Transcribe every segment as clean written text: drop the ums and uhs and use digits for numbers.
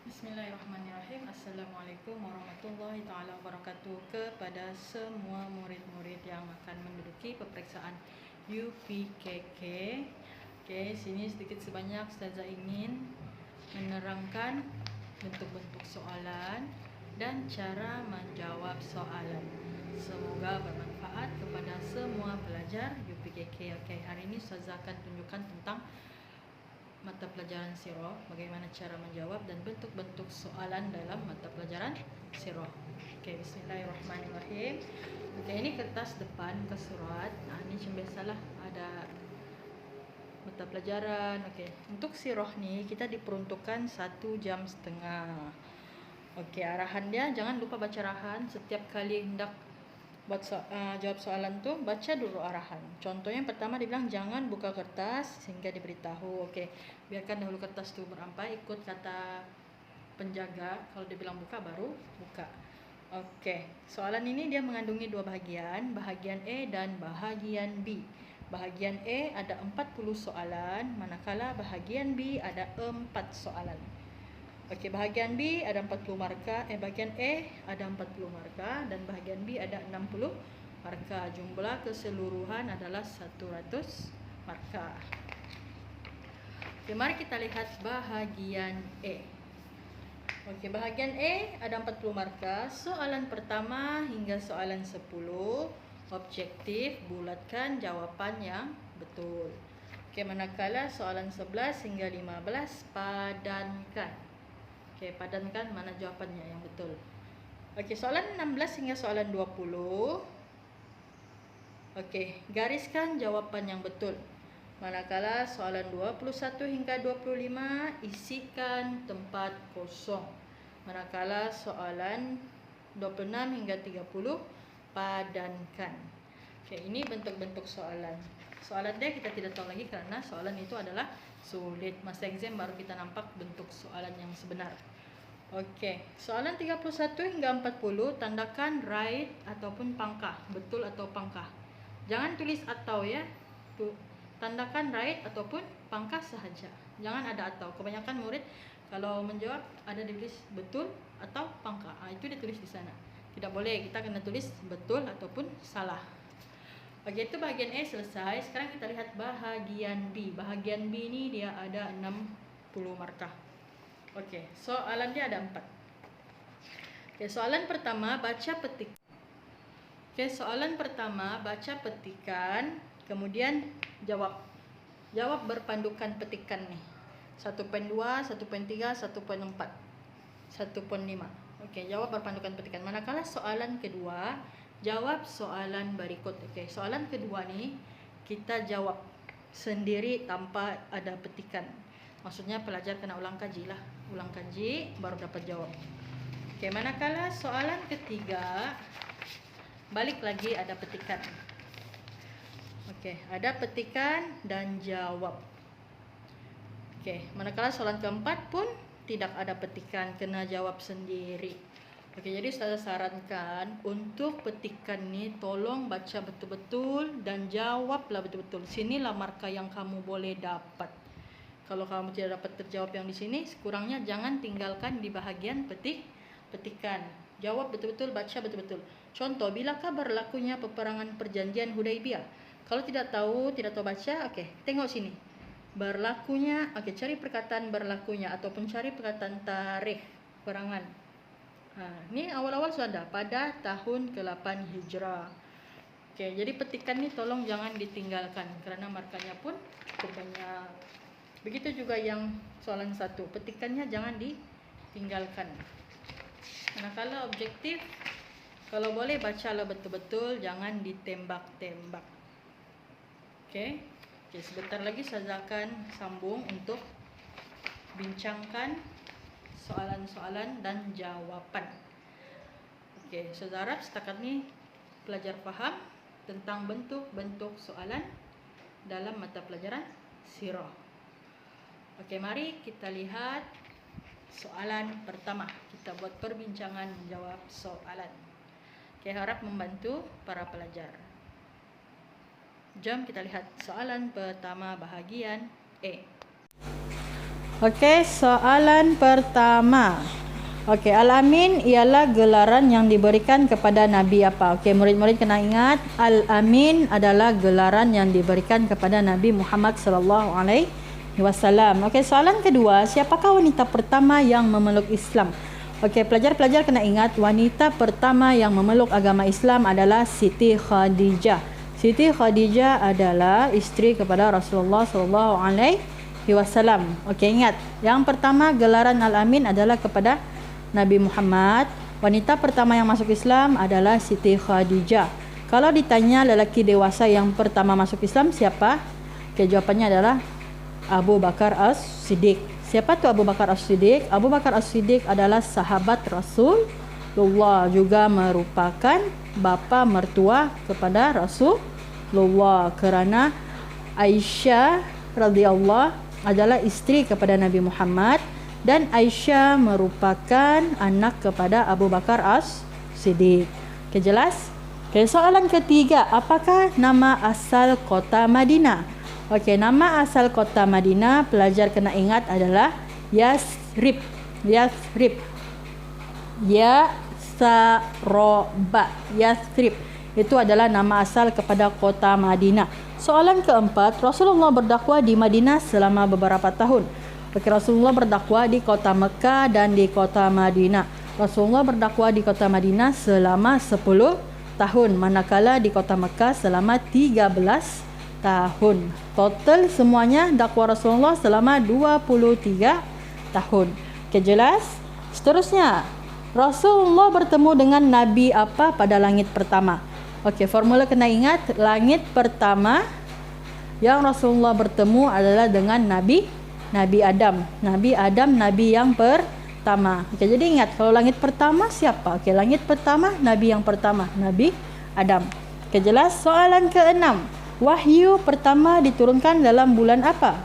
Bismillahirrahmanirrahim. Assalamualaikum warahmatullahi taala wabarakatuh. Kepada semua murid-murid yang akan menduduki peperiksaan UPKK. Oke, sini sedikit sebanyak Ustazah ingin menerangkan bentuk-bentuk soalan dan cara menjawab soalan. Semoga bermanfaat kepada semua pelajar UPKK. Oke, hari ini Ustazah akan tunjukkan tentang mata pelajaran sirah, bagaimana cara menjawab dan bentuk-bentuk soalan dalam mata pelajaran sirah. Okey, bismillahirrahmanirrahim. Okey, ini kertas depan ke surat. Ini macam biasalah ada mata pelajaran. Okey, untuk sirah ni kita diperuntukkan 1 jam setengah. Okey, arahan dia jangan lupa baca arahan setiap kali hendak buat jawab soalan tu, baca dulu arahan. Contohnya yang pertama dia bilang jangan buka kertas sehingga diberitahu. Okey, biarkan dahulu kertas tu berampai, ikut kata penjaga. Kalau dia bilang buka, baru buka. Okey, soalan ini dia mengandungi 2 bahagian, bahagian A dan bahagian B. Bahagian A ada 40 soalan, manakala bahagian B ada 4 soalan. Okey, bahagian B ada 40 markah, bahagian A ada 40 markah dan bahagian B ada 60 markah. Jumlah keseluruhan adalah 100 markah. Okey, mari kita lihat bahagian A. Okey, bahagian A ada 40 markah. Soalan pertama hingga soalan 10 objektif, bulatkan jawapan yang betul. Okey, manakala soalan 11 hingga 15 padankan. Okey, padankan mana jawapannya yang betul. Okey, soalan 16 hingga soalan 20. Okey, gariskan jawapan yang betul. Manakala soalan 21 hingga 25, isikan tempat kosong. Manakala soalan 26 hingga 30, padankan. Okey, ini bentuk-bentuk soalan. Soalan dia kita tidak tahu lagi karena soalan itu adalah sulit. Masa exam baru kita nampak bentuk soalan yang sebenar. Okey, soalan 31 hingga 40 tandakan right ataupun pangkah, betul atau pangkah. Jangan tulis atau ya. Tandakan right ataupun pangkah sahaja. Jangan ada atau. Kebanyakan murid kalau menjawab ada ditulis betul atau pangkah. Itu ditulis di sana. Tidak boleh, kita kena tulis betul ataupun salah. Okey, itu bahagian A selesai. Sekarang kita lihat bahagian B. Bahagian B ni dia ada 60 markah. Okey, soalan dia ada 4. Okey, soalan pertama baca petik. Okey, soalan pertama baca petikan, kemudian jawab. Jawab berpandukan petikan ni. 1.2, 1.3, 1.4, 1.5. Okey, jawab berpandukan petikan. Manakala soalan kedua, jawab soalan berikut. Okey, soalan kedua ni kita jawab sendiri tanpa ada petikan. Maksudnya pelajar kena ulang kaji lah. Ulang kaji baru dapat jawab. Okey, manakala soalan ketiga balik lagi ada petikan. Okey, ada petikan dan jawab. Okey, manakala soalan keempat pun tidak ada petikan, kena jawab sendiri. Okey, jadi saya sarankan untuk petikan ni tolong baca betul-betul dan jawablah betul-betul. Sinilah markah yang kamu boleh dapat. Kalau kamu tidak dapat terjawab yang di sini, sekurangnya jangan tinggalkan di bahagian petikan. Jawab betul-betul, baca betul-betul. Contoh, bilakah berlakunya peperangan perjanjian Hudaibiyah? Kalau tidak tahu baca, okey, tengok sini. Berlakunya, okey, cari perkataan berlakunya ataupun cari perkataan tarikh perangan. Ni awal-awal sudah ada pada tahun ke-8 Hijrah. Okey, jadi petikan ni tolong jangan ditinggalkan kerana markanya pun cukup banyak. Begitu juga yang soalan 1, petikannya jangan ditinggalkan. Manakala objektif, kalau boleh bacalah betul-betul, jangan ditembak-tembak. Okey. Okey, sebentar lagi saya akan sambung untuk bincangkan soalan-soalan dan jawapan. Okey, saya harap setakat ni pelajar faham tentang bentuk-bentuk soalan dalam mata pelajaran sirah. Okey, mari kita lihat soalan pertama. Kita buat perbincangan menjawab soalan. Okey, harap membantu para pelajar. Jom kita lihat soalan pertama bahagian A. Okey, soalan pertama. Okey, Al-Amin ialah gelaran yang diberikan kepada Nabi apa? Okey, murid-murid kena ingat, Al-Amin adalah gelaran yang diberikan kepada Nabi Muhammad sallallahu alaihi wasallam. Okey, soalan kedua, siapakah wanita pertama yang memeluk Islam? Okey, pelajar-pelajar kena ingat, wanita pertama yang memeluk agama Islam adalah Siti Khadijah. Siti Khadijah adalah isteri kepada Rasulullah sallallahu alaihi wasallam. Okey, ingat, yang pertama gelaran Al-Amin adalah kepada Nabi Muhammad. Wanita pertama yang masuk Islam adalah Siti Khadijah. Kalau ditanya lelaki dewasa yang pertama masuk Islam siapa? Okey, jawapannya adalah Abu Bakar As-Siddiq. Siapa tu Abu Bakar As-Siddiq? Abu Bakar As-Siddiq adalah sahabat Rasulullah, juga merupakan bapa mertua kepada Rasulullah, kerana Aisyah radhiyallahu adalah isteri kepada Nabi Muhammad dan Aisyah merupakan anak kepada Abu Bakar As-Siddiq. Okey, jelas? Okey, soalan ketiga, apakah nama asal kota Madinah? Okey, nama asal kota Madinah pelajar kena ingat adalah Yasrib. Yasrib. Ya-sa-ro-ba. Yasrib. Itu adalah nama asal kepada kota Madinah. Soalan keempat, Rasulullah berdakwah di Madinah selama beberapa tahun. Okey, Rasulullah berdakwah di kota Mekah dan di kota Madinah. Rasulullah berdakwah di kota Madinah selama 10 tahun, manakala di kota Mekah selama 13 tahun. Total semuanya dakwah Rasulullah selama 23 tahun. Okey, jelas? Seterusnya, Rasulullah bertemu dengan Nabi apa pada langit pertama? Okey, formula kena ingat, langit pertama yang Rasulullah bertemu adalah dengan Nabi Adam. Nabi Adam, Nabi yang pertama. Okey, jadi ingat, kalau langit pertama siapa? Okey, langit pertama, Nabi yang pertama, Nabi Adam. Okey, jelas? Soalan keenam, wahyu pertama diturunkan dalam bulan apa?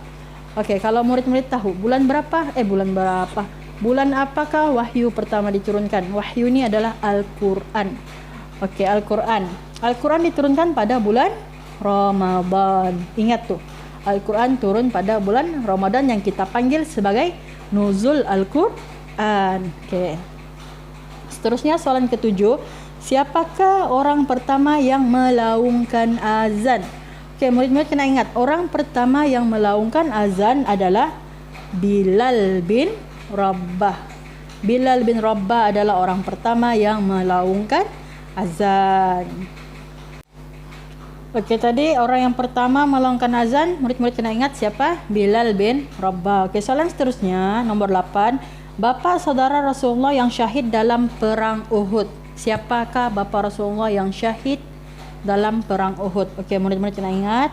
Okey, kalau murid-murid tahu, bulan berapa? Bulan apakah wahyu pertama diturunkan? Wahyu ini adalah Al-Quran. Okey, Al-Quran. Al-Quran diturunkan pada bulan Ramadan. Ingat tu, Al-Quran turun pada bulan Ramadan yang kita panggil sebagai Nuzul Al-Quran. Okey. Seterusnya soalan ketujuh, siapakah orang pertama yang melaungkan azan? Okey, murid-murid kena ingat, orang pertama yang melaungkan azan adalah Bilal bin Rabah. Bilal bin Rabah adalah orang pertama yang melaungkan azan. Okey, tadi orang yang pertama melaungkan azan, murid-murid kena ingat siapa? Bilal bin Rabah. Okey, soalan seterusnya nombor 8, bapa saudara Rasulullah yang syahid dalam perang Uhud. Siapakah bapa Rasulullah yang syahid dalam perang Uhud? Okey, murid-murid kena ingat,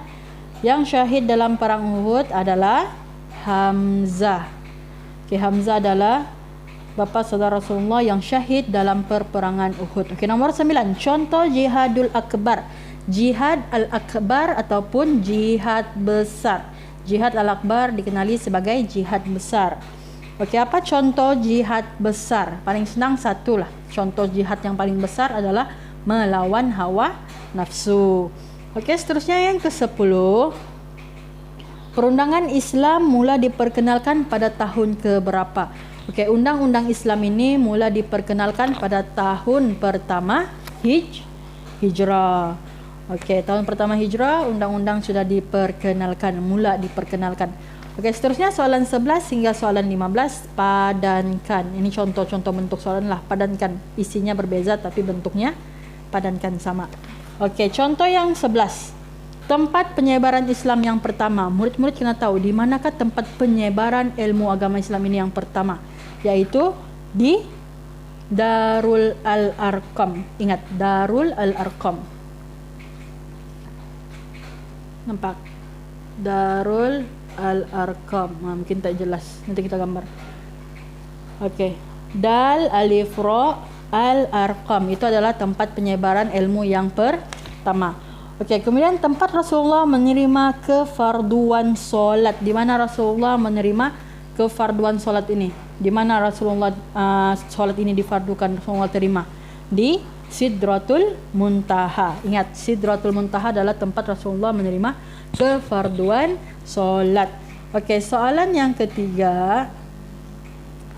yang syahid dalam perang Uhud adalah Hamzah. Okey, Hamzah adalah bapa saudara Rasulullah yang syahid dalam perperangan Uhud. Okey, nombor 9, contoh jihadul akbar. Jihad al-akbar ataupun jihad besar. Jihad al-akbar dikenali sebagai jihad besar. Okey, apa contoh jihad besar? Paling senang satulah. Contoh jihad yang paling besar adalah melawan hawa nafsu. Okey, seterusnya yang ke-10. Perundangan Islam mula diperkenalkan pada tahun ke-berapa? Okey, undang-undang Islam ini mula diperkenalkan pada tahun pertama Hijrah. Okey, tahun pertama Hijrah, undang-undang sudah diperkenalkan, mula diperkenalkan. Okey, seterusnya soalan 11 hingga soalan 15, padankan. Ini contoh-contoh bentuk soalan lah, padankan. Isinya berbeza tapi bentuknya padankan sama. Okey, contoh yang 11. Tempat penyebaran Islam yang pertama. Murid-murid kena tahu di manakah tempat penyebaran ilmu agama Islam ini yang pertama, yaitu di Darul Al-Arqam. Ingat, Darul Al-Arqam. Nampak? Darul Al-Arqam. Mungkin tak jelas, nanti kita gambar. Okey, Dal Alif Ra Al-Arqam itu adalah tempat penyebaran ilmu yang pertama. Okey, kemudian tempat Rasulullah menerima kefarduan solat. Di mana Rasulullah menerima kefarduan solat ini? Di mana Rasulullah solat ini difardukan, Rasulullah terima? Di Sidratul Muntaha. Ingat, Sidratul Muntaha adalah tempat Rasulullah menerima kefarduan solat. Okey, soalan yang ketiga,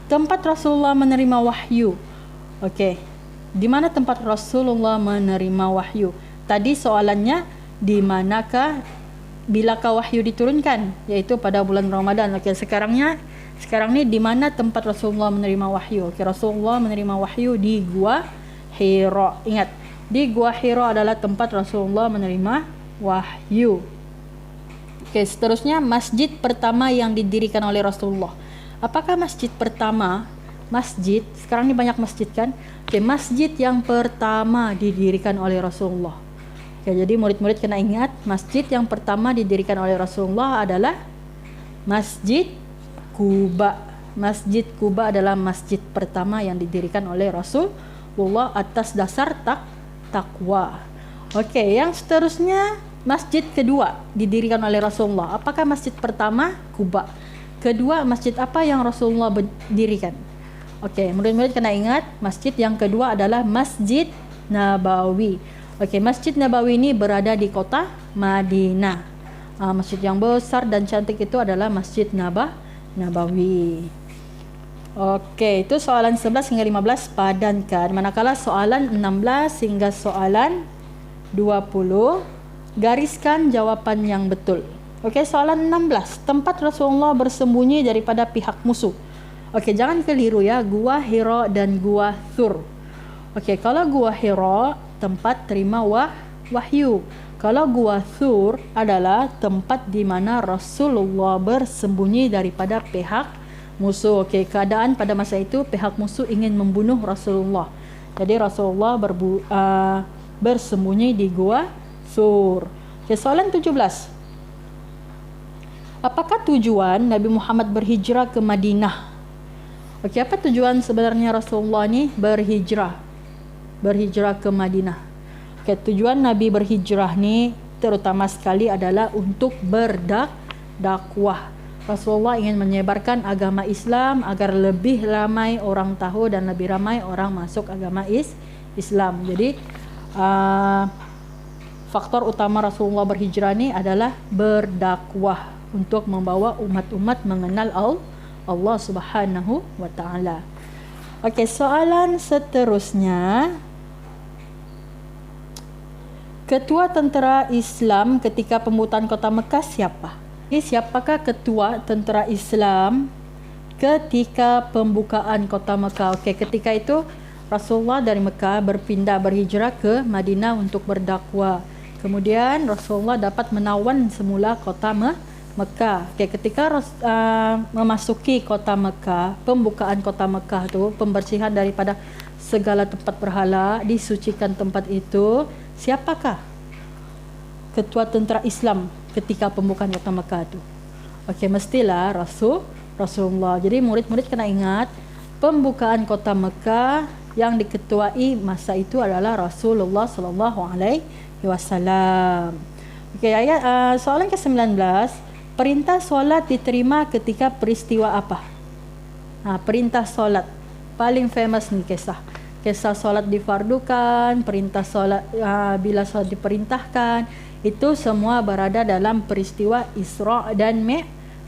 tempat Rasulullah menerima wahyu. Okey, di mana tempat Rasulullah menerima wahyu? Tadi soalannya, di manakah bilakah wahyu diturunkan? Iaitu pada bulan Ramadan. Okey, sekarang ni di mana tempat Rasulullah menerima wahyu? Okey, Rasulullah menerima wahyu di Gua Hira. Ingat, di Gua Hira adalah tempat Rasulullah menerima wahyu. Okey, seterusnya masjid pertama yang didirikan oleh Rasulullah. Apakah masjid pertama? Masjid, sekarang ni banyak masjid kan? Okey, masjid yang pertama didirikan oleh Rasulullah. Okey, jadi murid-murid kena ingat, masjid yang pertama didirikan oleh Rasulullah adalah Masjid Quba. Masjid Quba adalah masjid pertama yang didirikan oleh Rasulullah atas dasar takwa. Okey, yang seterusnya masjid kedua didirikan oleh Rasulullah. Apakah masjid pertama? Quba. Kedua, masjid apa yang Rasulullah dirikan? Okey, murid-murid kena ingat, masjid yang kedua adalah Masjid Nabawi. Okey, Masjid Nabawi ini berada di kota Madinah. Masjid yang besar dan cantik itu adalah Masjid Nabawi. Okey, itu soalan 11 hingga 15 padankan. Manakala soalan 16 hingga soalan 20, gariskan jawapan yang betul. Okey, soalan 16. Tempat Rasulullah bersembunyi daripada pihak musuh. Okey, jangan keliru ya. Gua Hira dan Gua Thur. Okey, kalau Gua Hira tempat terima wahyu. Kalau Gua Thur adalah tempat di mana Rasulullah bersembunyi daripada pihak musuh. Okey, keadaan pada masa itu pihak musuh ingin membunuh Rasulullah. Jadi Rasulullah bersembunyi di Gua Thur. Okay, soalan 17. Apakah tujuan Nabi Muhammad berhijrah ke Madinah? Okey, apa tujuan sebenarnya Rasulullah ni berhijrah ke Madinah? Okey, tujuan Nabi berhijrah ni terutama sekali adalah untuk berdakwah. Rasulullah ingin menyebarkan agama Islam agar lebih ramai orang tahu dan lebih ramai orang masuk agama Islam. Jadi faktor utama Rasulullah berhijrah ni adalah berdakwah untuk membawa umat-umat mengenal Allah Subhanahu wa taala. Okey, soalan seterusnya. Ketua tentera Islam ketika pembukaan kota Mekah siapa? Siapakah ketua tentera Islam ketika pembukaan kota Mekah? Okey, ketika itu Rasulullah dari Mekah berhijrah ke Madinah untuk berdakwah. Kemudian Rasulullah dapat menawan semula kota Mekah. Okay, ketika memasuki kota Mekah, pembukaan kota Mekah tu, pembersihan daripada segala tempat berhala, disucikan tempat itu. Siapakah ketua tentera Islam ketika pembukaan kota Mekah tu? Okey, mestilah Rasulullah. Jadi murid-murid kena ingat, pembukaan kota Mekah yang diketuai masa itu adalah Rasulullah sallallahu alaihi wasallam. Okey, ayat soalan ke-19, perintah solat diterima ketika peristiwa apa? Perintah solat paling famous ni kisah solat difardukan, perintah solat bila solat diperintahkan, itu semua berada dalam peristiwa Isra dan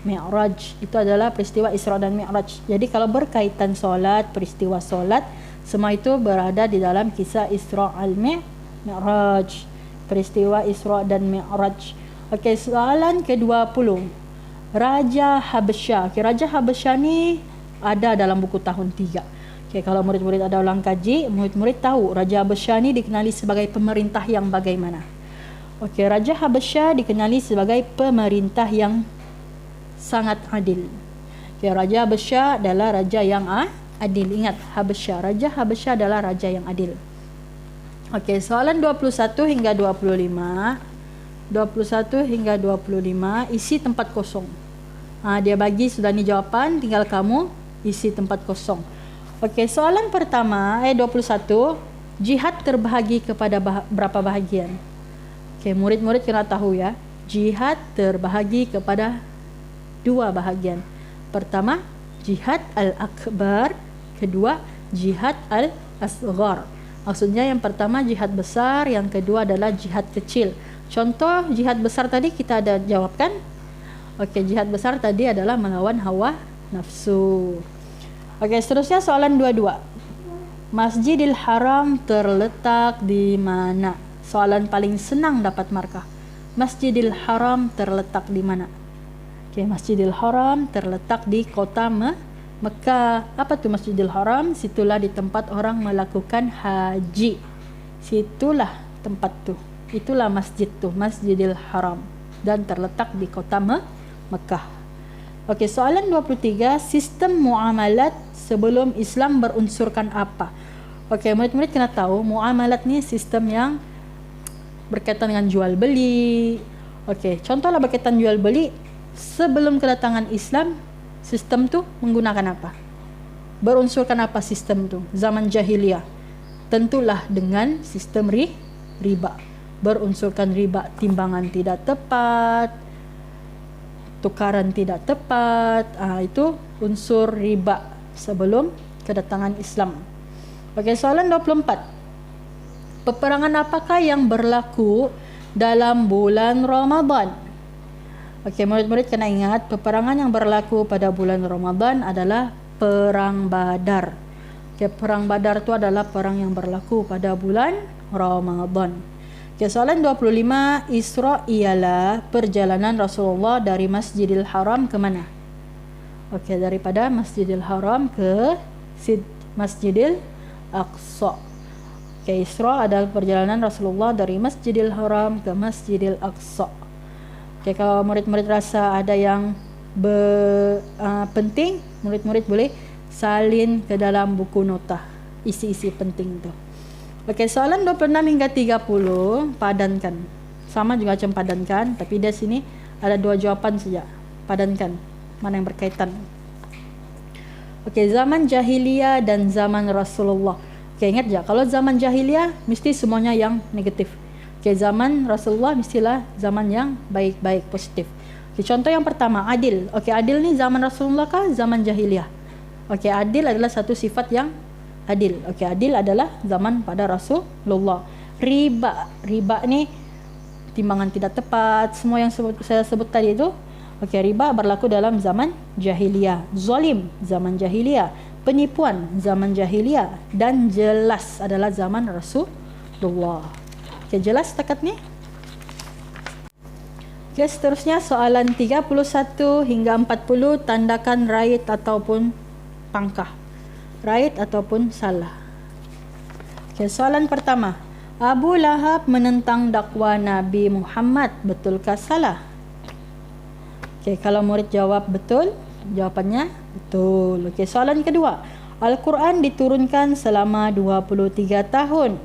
Mi'raj. Itu adalah peristiwa Isra dan Mi'raj. Jadi kalau berkaitan solat, peristiwa solat, semua itu berada di dalam kisah Isra al-Mi'raj. Peristiwa Isra dan Mi'raj. Okey, soalan ke-20. Raja Habsyah. Okey, Raja Habsyah ni ada dalam buku tahun 3. Okey, kalau murid-murid ada ulang kaji, murid-murid tahu Raja Habsyah ni dikenali sebagai pemerintah yang bagaimana? Okey, Raja Habsyah dikenali sebagai pemerintah yang sangat adil. Okey, Raja Habsyah adalah raja yang adil. Ingat, Habsyah. Raja Habsyah adalah raja yang adil. Okey, soalan 21 hingga 25. 21 hingga 25, isi tempat kosong. Dia bagi sudah ni jawapan, tinggal kamu isi tempat kosong. Okey, soalan pertama, 21, jihad terbahagi kepada berapa bahagian? Okey, murid-murid kena tahu ya. Jihad terbahagi kepada 2 bahagian. Pertama, jihad al-akbar, kedua jihad al-asghar. Maksudnya yang pertama jihad besar, yang kedua adalah jihad kecil. Contoh jihad besar tadi kita ada jawabkan. Okey, jihad besar tadi adalah melawan hawa nafsu. Okey, seterusnya soalan 22. Masjidil Haram terletak di mana? Soalan paling senang dapat markah. Masjidil Haram terletak di mana? Okey, Masjidil Haram terletak di kota Mekah. Apa tu Masjidil Haram? Situlah di tempat orang melakukan haji. Situlah tempat tu. Itulah masjid tu, Masjidil Haram, dan terletak di kota Mekah. Okey, soalan 23, sistem muamalat sebelum Islam berunsurkan apa? Okey, murid-murid kena tahu muamalat ni sistem yang berkaitan dengan jual beli. Okey, contohlah berkaitan jual beli sebelum kedatangan Islam, sistem tu menggunakan apa? Berunsurkan apa sistem tu? Zaman jahiliyah. Tentulah dengan sistem riba. Berunsurkan riba, timbangan tidak tepat, tukaran tidak tepat, itu unsur riba sebelum kedatangan Islam. Okey, soalan 24. Peperangan apakah yang berlaku dalam bulan Ramadan? Okey, murid-murid kena ingat, peperangan yang berlaku pada bulan Ramadan adalah Perang Badar. Okey, Perang Badar itu adalah perang yang berlaku pada bulan Ramadan. Okey, soalan 25, Isra ialah perjalanan Rasulullah dari Masjidil Haram ke mana? Okey, daripada Masjidil Haram ke Masjidil Aqsa. Okey, Isra adalah perjalanan Rasulullah dari Masjidil Haram ke Masjidil Aqsa. Okey, kalau murid-murid rasa ada yang penting, murid-murid boleh salin ke dalam buku nota isi-isi penting tu. Okey, soalan 26 hingga 30 padankan. Sama juga macam padankan, tapi di sini ada dua jawapan saja. Padankan mana yang berkaitan. Okey, zaman jahiliyah dan zaman Rasulullah. Okey, ingat je, kalau zaman jahiliyah mesti semuanya yang negatif. Okey, zaman Rasulullah mestilah zaman yang baik-baik, positif. Okey, contoh yang pertama, adil. Okey, adil ni zaman Rasulullah kah zaman jahiliyah? Okey, adil adalah satu sifat yang adil. Okey, adil adalah zaman pada Rasulullah. Riba ni timbangan tidak tepat, semua yang saya sebut tadi itu. Okey, riba berlaku dalam zaman jahiliyah. Zalim zaman jahiliyah. Penipuan zaman jahiliyah, dan jelas adalah zaman Rasulullah. Okey, jelas setakat ni? Okey, seterusnya soalan 31 hingga 40, tandakan right ataupun pangkah. Right ataupun salah. Okay, soalan pertama. Abu Lahab menentang dakwah Nabi Muhammad, betulkah salah? Okay, kalau murid jawab betul, jawapannya betul. Okay, soalan kedua. Al-Quran diturunkan selama 23 tahun.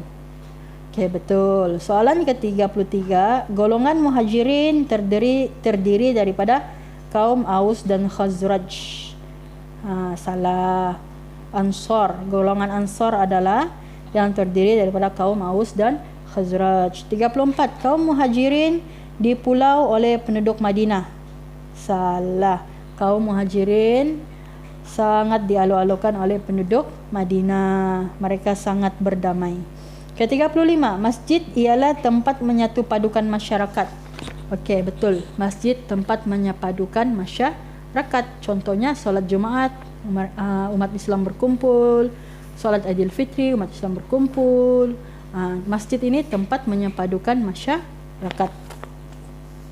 Okay, betul. Soalan ke-33. Golongan muhajirin terdiri daripada kaum Aus dan Khazraj. Salah. Ansar, golongan Ansar adalah yang terdiri daripada kaum Aus dan Khazraj. 34. Kaum Muhajirin dipulau oleh penduduk Madinah. Salah. Kaum Muhajirin sangat dialu-alukan oleh penduduk Madinah. Mereka sangat berdamai. Ke-35. Masjid ialah tempat menyatu padukan masyarakat. Okey, betul. Masjid tempat menyapadukan masyarakat. Contohnya solat Jumaat, umat Islam berkumpul, solat Idul Fitri, umat Islam berkumpul. Masjid ini tempat menyepadukan masyarakat.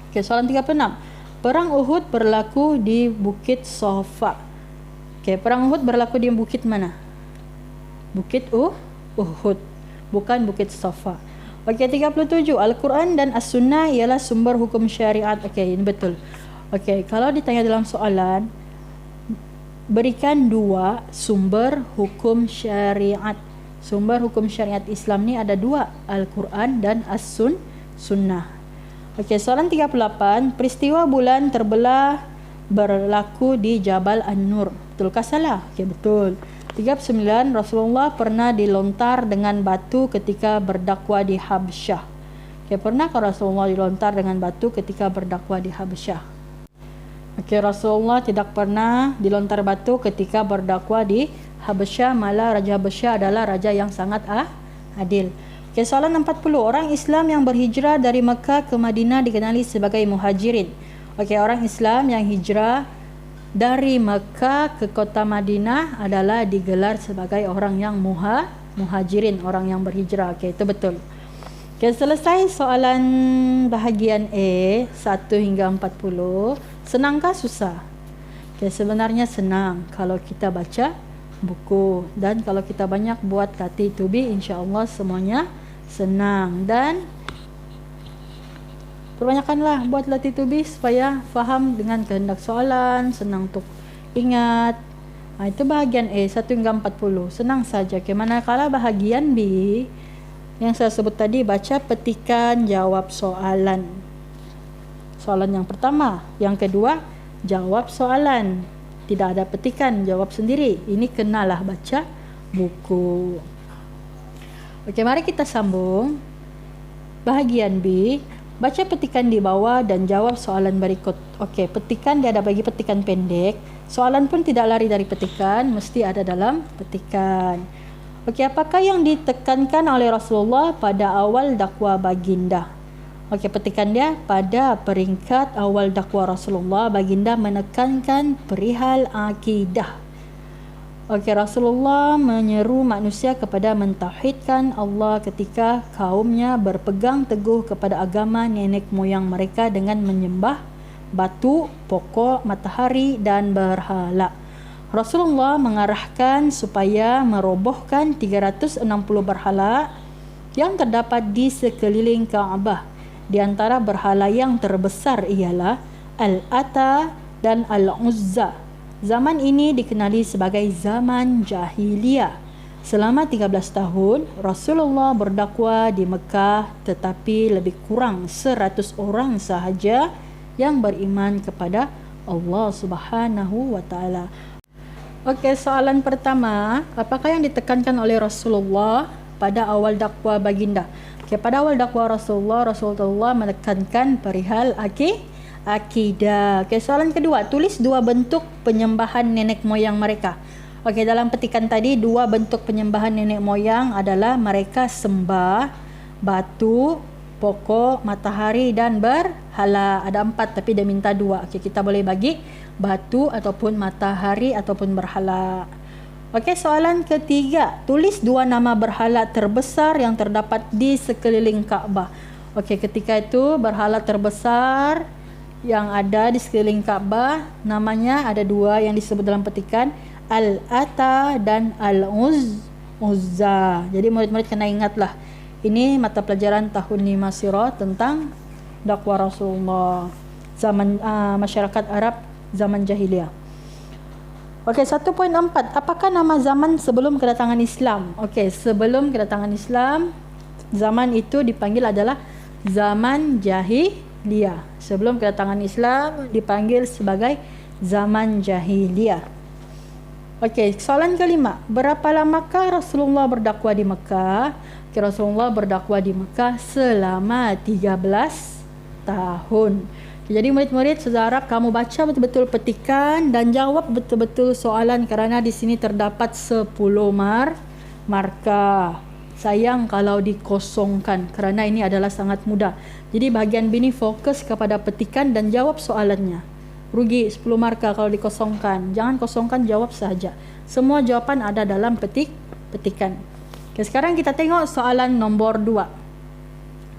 Okey, soalan 36. Perang Uhud berlaku di Bukit Safa. Okey, perang Uhud berlaku di bukit mana? Bukit Uhud, bukan Bukit Safa. Okey, 37. Al-Quran dan As-Sunnah ialah sumber hukum syariat. Okey, ini betul. Okey, kalau ditanya dalam soalan, berikan dua sumber hukum syariat. Sumber hukum syariat Islam ni ada dua, Al-Quran dan As-Sunnah. Okey, soalan 38. Peristiwa bulan terbelah berlaku di Jabal An-Nur. Betulkah salah? Okey, betul. 39. Rasulullah pernah dilontar dengan batu ketika berdakwah di Habsyah. Okey, pernahkah Rasulullah dilontar dengan batu ketika berdakwah di Habsyah? Okey, Rasulullah tidak pernah dilontar batu ketika berdakwah di Habsyah, malah Raja Habsyah adalah raja yang sangat adil. Okey, soalan 40. Orang Islam yang berhijrah dari Mekah ke Madinah dikenali sebagai muhajirin. Okey, orang Islam yang hijrah dari Mekah ke kota Madinah adalah digelar sebagai orang yang muhajirin, orang yang berhijrah. Okey, itu betul. Okey, selesai soalan bahagian A 1 hingga 40. Senangkah susah? Okey, sebenarnya senang kalau kita baca buku, dan kalau kita banyak buat latih to be, insya-Allah semuanya senang. Dan perbanyakkanlah buat latih to be supaya faham dengan kehendak soalan, senang untuk ingat. Itu bahagian A 1 hingga 40, senang saja. Okay, manakala bahagian B yang saya sebut tadi, baca petikan, jawab soalan. Soalan yang pertama, yang kedua jawab soalan. Tidak ada petikan, jawab sendiri. Ini kenalah baca buku. Okey, mari kita sambung. Bahagian B, baca petikan di bawah dan jawab soalan berikut. Okey, petikan dia ada bagi petikan pendek. Soalan pun tidak lari dari petikan, mesti ada dalam petikan. Okey, apakah yang ditekankan oleh Rasulullah pada awal dakwah baginda? Okey, petikan dia, pada peringkat awal dakwah Rasulullah, baginda menekankan perihal akidah. Okey, Rasulullah menyeru manusia kepada mentauhidkan Allah ketika kaumnya berpegang teguh kepada agama nenek moyang mereka dengan menyembah batu, pokok, matahari dan berhala. Rasulullah mengarahkan supaya merobohkan 360 berhala yang terdapat di sekeliling Kaabah. Di antara berhala yang terbesar ialah Al-Ata dan Al-Uzza. Zaman ini dikenali sebagai zaman jahiliyah. Selama 13 tahun, Rasulullah berdakwah di Mekah, tetapi lebih kurang 100 orang sahaja yang beriman kepada Allah Subhanahu wa taala. Okey, soalan pertama, apakah yang ditekankan oleh Rasulullah pada awal dakwah baginda? Okey, pada awal dakwah Rasulullah menekankan perihal akidah. Okey, soalan kedua, tulis 2 bentuk penyembahan nenek moyang mereka. Okey, dalam petikan tadi 2 bentuk penyembahan nenek moyang adalah mereka sembah batu, pokok, matahari dan berhala. Ada 4 tapi dia minta 2. Okey, kita boleh bagi batu ataupun matahari ataupun berhala. Okey, soalan ketiga, tulis 2 nama berhala terbesar yang terdapat di sekeliling Kaabah. Okey, ketika itu berhala terbesar yang ada di sekeliling Kaabah, namanya ada 2 yang disebut dalam petikan, Al-Ata dan Al-Uzza. Jadi murid-murid kena ingatlah, ini mata pelajaran tahun 5 sirah tentang dakwah Rasulullah zaman masyarakat Arab zaman jahiliyah. Okey, 1.4, apakah nama zaman sebelum kedatangan Islam? Okey, sebelum kedatangan Islam, zaman itu dipanggil adalah zaman jahiliyah. Sebelum kedatangan Islam dipanggil sebagai zaman jahiliyah. Okey, soalan kelima, berapa lamakah Rasulullah berdakwah di Mekah? Okay, Rasulullah berdakwah di Mekah selama 13 tahun. Jadi murid-murid, saudara, kamu baca betul-betul petikan dan jawab betul-betul soalan kerana di sini terdapat 10 markah. Sayang kalau dikosongkan kerana ini adalah sangat mudah. Jadi bahagian B ini fokus kepada petikan dan jawab soalannya. Rugi 10 markah kalau dikosongkan. Jangan kosongkan, jawab sahaja. Semua jawapan ada dalam petikan. Okay, sekarang kita tengok soalan nombor 2.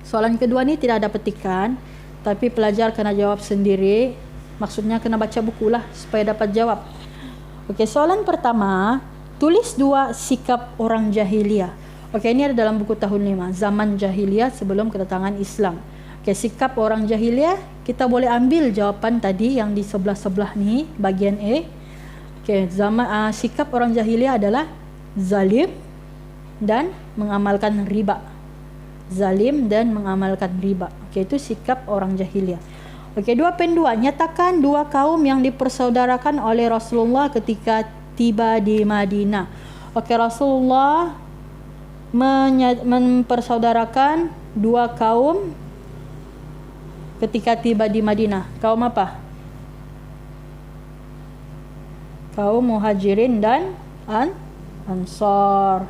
Soalan kedua ni tidak ada petikan, tapi pelajar kena jawab sendiri. Maksudnya kena baca buku lah supaya dapat jawab. Okey, soalan pertama, tulis 2 sikap orang jahiliyah. Okey, ini ada dalam buku tahun 5, zaman jahiliyah sebelum kedatangan Islam. Okey, sikap orang jahiliyah, kita boleh ambil jawapan tadi yang di sebelah-sebelah ni, bagian A. Okey, sikap orang jahiliyah adalah zalim dan mengamalkan riba. Zalim dan mengamalkan riba. Okey, itu sikap orang jahiliyah. Okey, 2.2, nyatakan 2 kaum yang dipersaudarakan oleh Rasulullah ketika tiba di Madinah. Okey, Rasulullah mempersaudarakan 2 kaum ketika tiba di Madinah. Kaum apa? Kaum Muhajirin dan Ansar.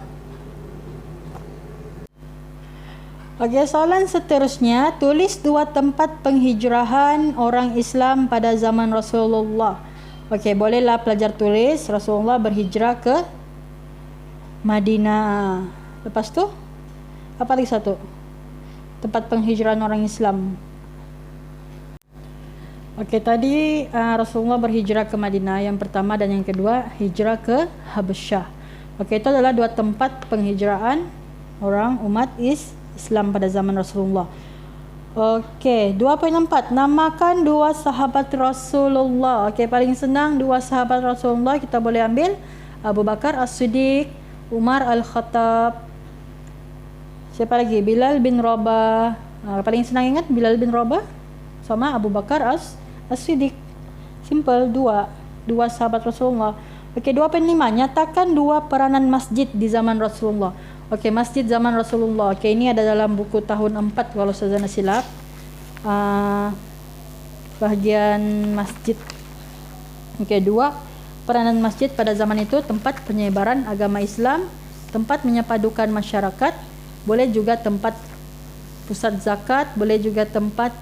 Okey, soalan seterusnya, tulis 2 tempat penghijrahan orang Islam pada zaman Rasulullah. Okey, bolehlah pelajar tulis Rasulullah berhijrah ke Madinah. Lepas tu apa lagi satu? Tempat penghijrahan orang Islam. Okey, tadi Rasulullah berhijrah ke Madinah yang pertama, dan yang kedua hijrah ke Habasyah. Okey, itu adalah 2 tempat penghijrahan orang umat Islam pada zaman Rasulullah. Okey, 2.4, namakan 2 sahabat Rasulullah. Okey, paling senang 2 sahabat Rasulullah kita boleh ambil Abu Bakar As-Siddiq, Umar Al-Khattab. Siapa lagi? Bilal bin Rabah. Paling senang ingat Bilal bin Rabah sama Abu Bakar As-Siddiq. Simple, 2 sahabat Rasulullah. Okey, 2.5, nyatakan 2 peranan masjid di zaman Rasulullah. Okey, masjid zaman Rasulullah. Okey, ini ada dalam buku tahun 4 kalau saya tak silap. Bahagian masjid. Okey, 2 peranan masjid pada zaman itu: tempat penyebaran agama Islam, tempat menyepadukan masyarakat, boleh juga tempat pusat zakat, boleh juga tempat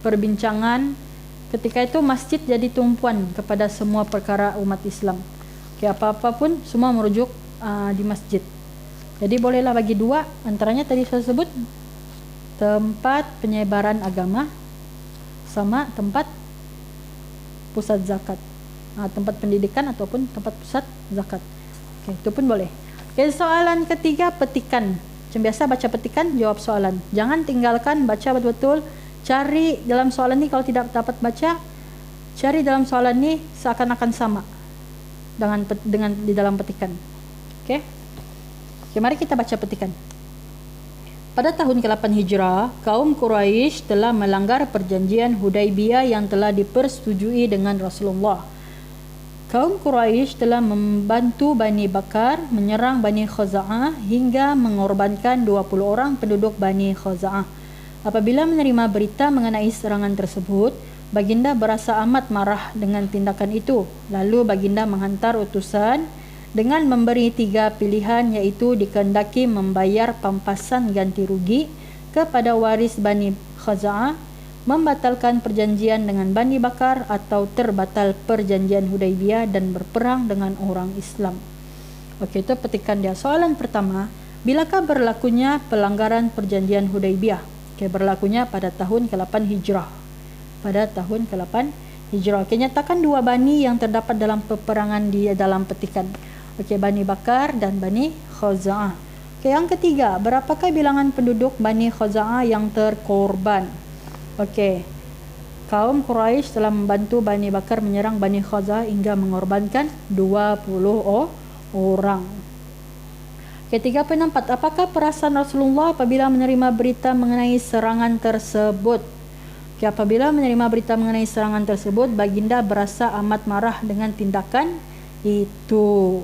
perbincangan. Ketika itu masjid jadi tumpuan kepada semua perkara umat Islam. Okay, apa-apa pun semua merujuk di masjid. Jadi bolehlah bagi 2, antaranya tadi saya sebut tempat penyebaran agama sama tempat pusat zakat, tempat pendidikan ataupun tempat pusat zakat. Okay, itu pun boleh. Okay, soalan ketiga, petikan. Macam biasa baca petikan, jawab soalan. Jangan tinggalkan, baca betul-betul. Cari dalam soalan ni, kalau tidak dapat baca, cari dalam soalan ni seakan-akan sama dengan di dalam petikan. Okey. Okay, mari kita baca petikan. Pada tahun ke-8 Hijrah, kaum Quraisy telah melanggar perjanjian Hudaibiyah yang telah dipersetujui dengan Rasulullah. Kaum Quraisy telah membantu Bani Bakar menyerang Bani Khuza'ah hingga mengorbankan 20 orang penduduk Bani Khuza'ah. Apabila menerima berita mengenai serangan tersebut, Baginda berasa amat marah dengan tindakan itu. Lalu Baginda menghantar utusan dengan memberi 3 pilihan, iaitu dikehendaki membayar pampasan ganti rugi kepada waris Bani Khuza'ah, membatalkan perjanjian dengan Bani Bakar, atau terbatal perjanjian Hudaibiyah dan berperang dengan orang Islam. Okey, itu petikan dia. Soalan pertama, bilakah berlakunya pelanggaran perjanjian Hudaibiyah? Okey, berlakunya pada tahun ke-8 Hijrah. Pada tahun ke-8 Hijrah. Okey, nyatakan 2 bani yang terdapat dalam peperangan di dalam petikan. Okey, Bani Bakar dan Bani Khuza'ah. Okey, yang ketiga, berapakah bilangan penduduk Bani Khuza'ah yang terkorban? Okey, kaum Quraisy telah membantu Bani Bakar menyerang Bani Khuza'ah hingga mengorbankan 20 orang. Okey, 3.4, apakah perasaan Rasulullah apabila menerima berita mengenai serangan tersebut? Okay, apabila menerima berita mengenai serangan tersebut, Baginda berasa amat marah dengan tindakan itu.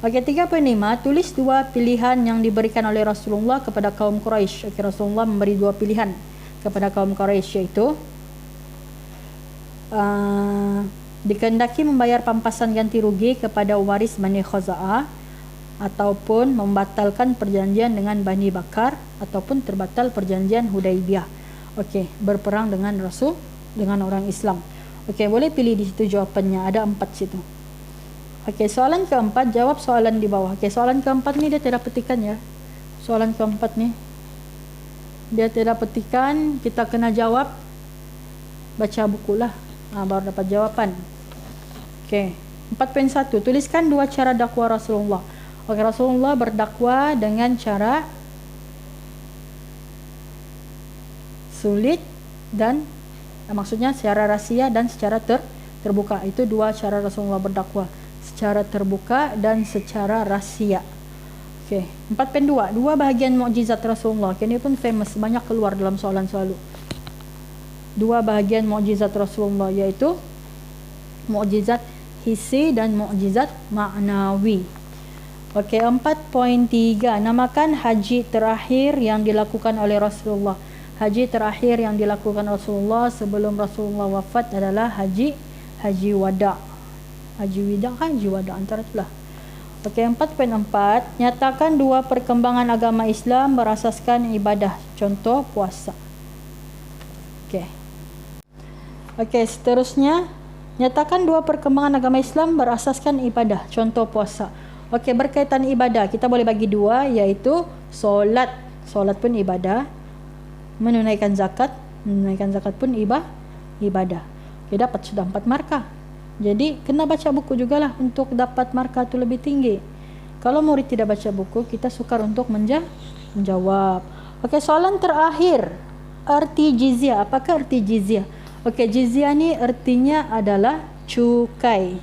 Okey, 3.5, tulis 2 pilihan yang diberikan oleh Rasulullah kepada kaum Quraisy. Okey, Rasulullah memberi 2 pilihan kepada kaum Quraisy, iaitu dikehendaki membayar pampasan ganti rugi kepada waris Bani Khuza'ah, ataupun membatalkan perjanjian dengan Bani Bakar, ataupun terbatal perjanjian Hudaibiyah. Okey, berperang dengan Rasul, dengan orang Islam. Okey, boleh pilih di situ jawapannya. Ada 4 situ. Okey, soalan keempat, jawab soalan di bawah. Okey, soalan keempat ni dia tidak petikan ya. Soalan keempat ni dia tidak petikan, kita kena jawab. Baca buku lah, baru dapat jawapan. Okey, 4.1, tuliskan 2 cara dakwah Rasulullah. Okey, Rasulullah berdakwah dengan cara sulit dan maksudnya secara rahsia dan secara terbuka. Itu 2 cara Rasulullah berdakwah, secara terbuka dan secara rahsia. Okey, 4.2, 2 bahagian mukjizat Rasulullah. Ini pun famous, banyak keluar dalam soalan selalu. 2 bahagian mukjizat Rasulullah, iaitu mukjizat hissi dan mukjizat maknawi. Okey, 4.3, namakan haji terakhir yang dilakukan oleh Rasulullah. Haji terakhir yang dilakukan Rasulullah sebelum Rasulullah wafat adalah haji wada. Haji wada kan haji wada, antara itulah. Okey, 4.4, nyatakan dua perkembangan agama Islam berasaskan ibadah. Contoh puasa. Okey. Okey, seterusnya, nyatakan dua perkembangan agama Islam berasaskan ibadah. Contoh puasa. Okey, berkaitan ibadah, kita boleh bagi dua, iaitu solat. Solat pun ibadah. Menunaikan zakat pun ibadah. Okey, dapat sudah 4 markah. Jadi kena baca buku jugalah untuk dapat markah tu lebih tinggi. Kalau murid tidak baca buku, kita sukar untuk menjawab. Okey, soalan terakhir. Arti jizyah. Apakah arti jizyah? Okey, jizyah ni artinya adalah cukai.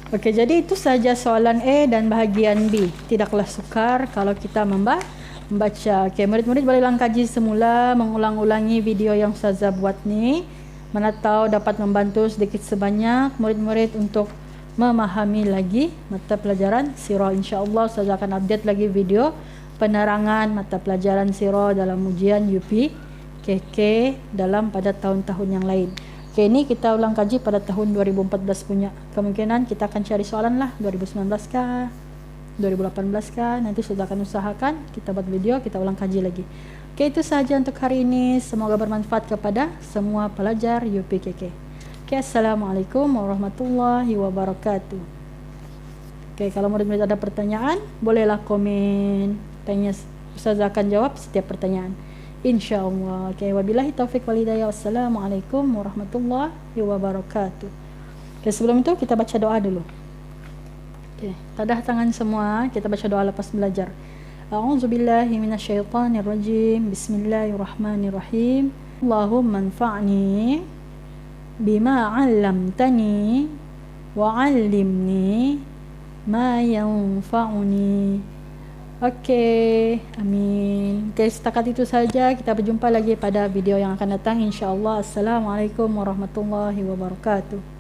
Okey, jadi itu saja soalan A dan bahagian B. Tidaklah sukar kalau kita membaca. Okey, murid-murid boleh ulang kaji semula, mengulang-ulangi video yang Ustazah buat ni. Mana tahu dapat membantu sedikit sebanyak murid-murid untuk memahami lagi mata pelajaran sirah. Insya-Allah Ustazah akan update lagi video penerangan mata pelajaran sirah dalam ujian UPKK dalam pada tahun-tahun yang lain. Okey, ini kita ulang kaji pada tahun 2014 punya. Kemungkinan kita akan cari soalan lah 2019 kah? 2018 kan, nanti sudah akan usahakan kita buat video, kita ulang kaji lagi. Oke, itu saja untuk hari ini. Semoga bermanfaat kepada semua pelajar UPKK. Oke, assalamualaikum warahmatullahi wabarakatuh. Oke, kalau murid-murid ada pertanyaan, bolehlah komen. Tanya, Ustazah akan jawab setiap pertanyaan, insyaallah. Oke, wabillahi taufik wal hidayah. Wassalamualaikum warahmatullahi wabarakatuh. Oke, sebelum itu kita baca doa dulu. Okay. Tadah tangan semua, kita baca doa lepas belajar. A'udzubillahi minasyaitonirrajim. Bismillahirrahmanirrahim. Allahumma anfa'ni bima 'allamtani wa 'allimni ma yanfa'uni. Okey, amin. Okay, setakat itu saja. Kita berjumpa lagi pada video yang akan datang, insya-Allah. Assalamualaikum warahmatullahi wabarakatuh.